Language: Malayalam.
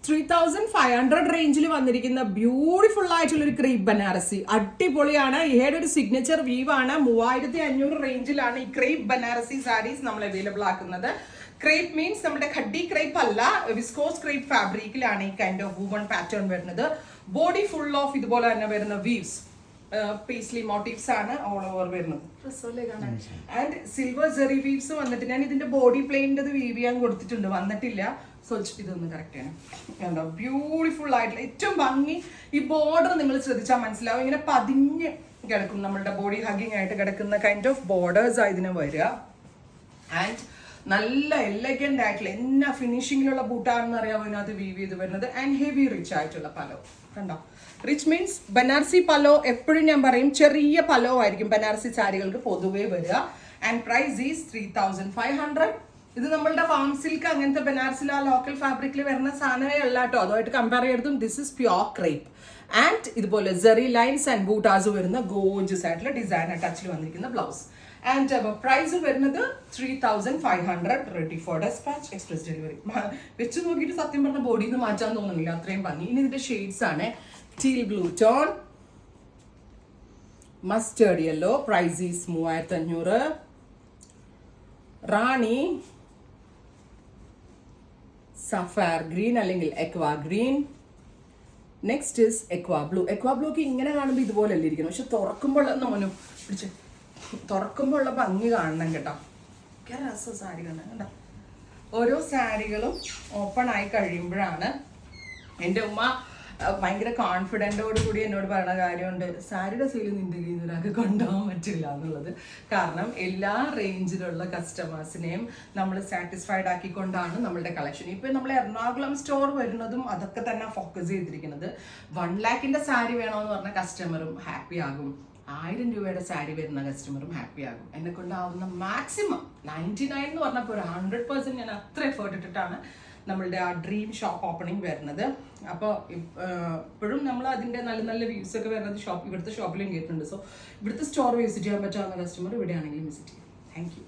3500 റേഞ്ചിൽ വന്നിരിക്കുന്ന ബ്യൂട്ടിഫുൾ ആയിട്ടുള്ള ഒരു ക്രേപ്പ് ബനാറസി അടിപൊളിയാണ്. ഇഹയുടെ ഒരു സിഗ്നേച്ചർ വീവ് ആണ്. 3500 റേഞ്ചിലാണ് ഈ ക്രേപ്പ് ബനാറസി സാരീസ് നമ്മൾ അവൈലബിൾ ആക്കുന്നത്. ക്രേപ്പ് മീൻസ് നമ്മുടെ ഖഡ്ഡി ക്രേപ്പ് അല്ല, വിസ്കോസ് ക്രേപ്പ് ഫാബ്രിക്കിലാണ് ഈ കൈൻഡ് ഓഫ് വൂവൺ പാറ്റേൺ വരുന്നത്. ബോഡി ഫുൾ ഓഫ് ഇതുപോലെ തന്നെ വരുന്ന വീവ്സ്, പേസ്ലി മോട്ടീവ്സ് ആണ് ഓൾ ഓവർ വരുന്നത്. ആൻഡ് സിൽവർ ജെറി വീവ്സ് വന്നിട്ട് ഞാൻ ഇതിന്റെ ബോഡി പ്ലെയിൻ്റെ വീവ് ചെയ്യാൻ കൊടുത്തിട്ടുണ്ട്, വന്നിട്ടില്ല. സോ ഇതൊന്ന് കറക്റ്റ് ചെയ്യണം. ബ്യൂട്ടിഫുൾ ആയിട്ടുള്ള ഏറ്റവും ഭംഗി ഈ ബോർഡർ നിങ്ങൾ ശ്രദ്ധിച്ചാൽ മനസ്സിലാവും. ഇങ്ങനെ പതിഞ്ഞ് കിടക്കും, നമ്മളുടെ ബോഡി ഹഗിങ് ആയിട്ട് കിടക്കുന്ന കൈൻഡ് ഓഫ് ബോർഡേഴ്സ് ഇതിന് വരിക. ആൻഡ് നല്ല എലഗന്റ് ആയിട്ടുള്ള എന്നാ ഫിനിഷിങ്ങിലുള്ള ബൂട്ടാണെന്ന് അറിയാമോ ഇതിനകത്ത് വീവ് ചെയ്ത് വരുന്നത്. ആൻഡ് ഹെവി റിച്ച് ആയിട്ടുള്ള പലോ കണ്ടോ. റിച്ച് മീൻസ് ബനാറസി പലോ എപ്പോഴും ഞാൻ പറയും ചെറിയ പലോ ആയിരിക്കും ബനാറസി സാരികൾക്ക് പൊതുവേ വരിക. And price is 3500. ഇത് നമ്മളുടെ വാം സിൽക്ക് അങ്ങനത്തെ ബനാറസിൽ ആ ലോക്കൽ ഫാബ്രിക്കിൽ വരുന്ന സാധനമേ അല്ല കേട്ടോ. അതുമായിട്ട് കമ്പയർ ചെയ്തതും this is pure crepe. And ഇതുപോലെ ജെറി ലൈൻസ് ആൻഡ് ബൂട്ടാസ് വരുന്ന ഗോർജിയസ് ആയിട്ടുള്ള ഡിസൈനർ ടച്ചിൽ വന്നിരിക്കുന്ന ബ്ലൗസ്. ആൻഡ് പ്രൈസ് വരുന്നത് 3500. Ready for dispatch, express delivery. വെച്ച് നോക്കിയിട്ട് സത്യം പറഞ്ഞ ബോഡിയിൽ നിന്ന് മാറ്റാൻ തോന്നുന്നില്ല, അത്രയും ഭംഗി. ഇനി ഇതിന്റെ ഷെയ്ഡ്സ് ആണ് teal blue tone, mustard yellow, price is 3500. Rani, sapphire green അല്ലെങ്കിൽ aqua green. Next is aqua blue. Aqua ബ്ലൂക്ക് ഇങ്ങനെ കാണുമ്പോൾ ഇതുപോലെ അല്ലേ ഇരിക്കണം, പക്ഷെ തുറക്കുമ്പോൾ മോനും പിടിച്ച് തുറക്കുമ്പോൾ ഉള്ള ഭംഗി കാണണം കേട്ടോ. രസം സാരി കാണാൻ കേട്ടോ. ഓരോ സാരികളും ഓപ്പൺ ആയി കഴിയുമ്പോഴാണ് എൻ്റെ ഉമ്മ ഭയങ്കര കോൺഫിഡൻറ്റോട് കൂടി എന്നോട് പറയുന്ന കാര്യമുണ്ട്, സാരിയുടെ സെയിൽ നിന്റെ കയ്യിൽ ഒരാൾക്ക് കൊണ്ടുപോകാൻ പറ്റില്ല എന്നുള്ളത്. കാരണം എല്ലാ റേഞ്ചിലുള്ള കസ്റ്റമേഴ്സിനെയും നമ്മൾ സാറ്റിസ്ഫൈഡ് ആക്കിക്കൊണ്ടാണ് നമ്മളുടെ കളക്ഷൻ. ഇപ്പം നമ്മൾ എറണാകുളം സ്റ്റോർ വരുന്നതും അതൊക്കെ തന്നെ ഫോക്കസ് ചെയ്തിരിക്കുന്നത്. 1 lakhന്റെ സാരി വേണമെന്ന് പറഞ്ഞ കസ്റ്റമറും ഹാപ്പി ആകും, 1000 രൂപയുടെ സാരി വരുന്ന കസ്റ്റമറും ഹാപ്പി ആകും. എന്നെ കൊണ്ടാവുന്ന മാക്സിമം 99 എന്ന് പറഞ്ഞപ്പോൾ ഒരു 100% ഞാൻ അത്ര എഫേർട്ട് ഇട്ടിട്ടാണ് നമ്മളുടെ ആ ഡ്രീം ഷോപ്പ് ഓപ്പണിംഗ് വരുന്നത്. അപ്പോൾ ഇപ്പോഴും നമ്മൾ അതിൻ്റെ നല്ല നല്ല വ്യൂസ് ഒക്കെ വരുന്നത് ഇവിടുത്തെ ഷോപ്പിലും കേട്ടിട്ടുണ്ട്. സോ ഇവിടുത്തെ സ്റ്റോർ വിസിറ്റ് ചെയ്യാൻ പറ്റാവുന്ന കസ്റ്റമർ ഇവിടെയാണെങ്കിലും വിസിറ്റ് ചെയ്യും. Thank you.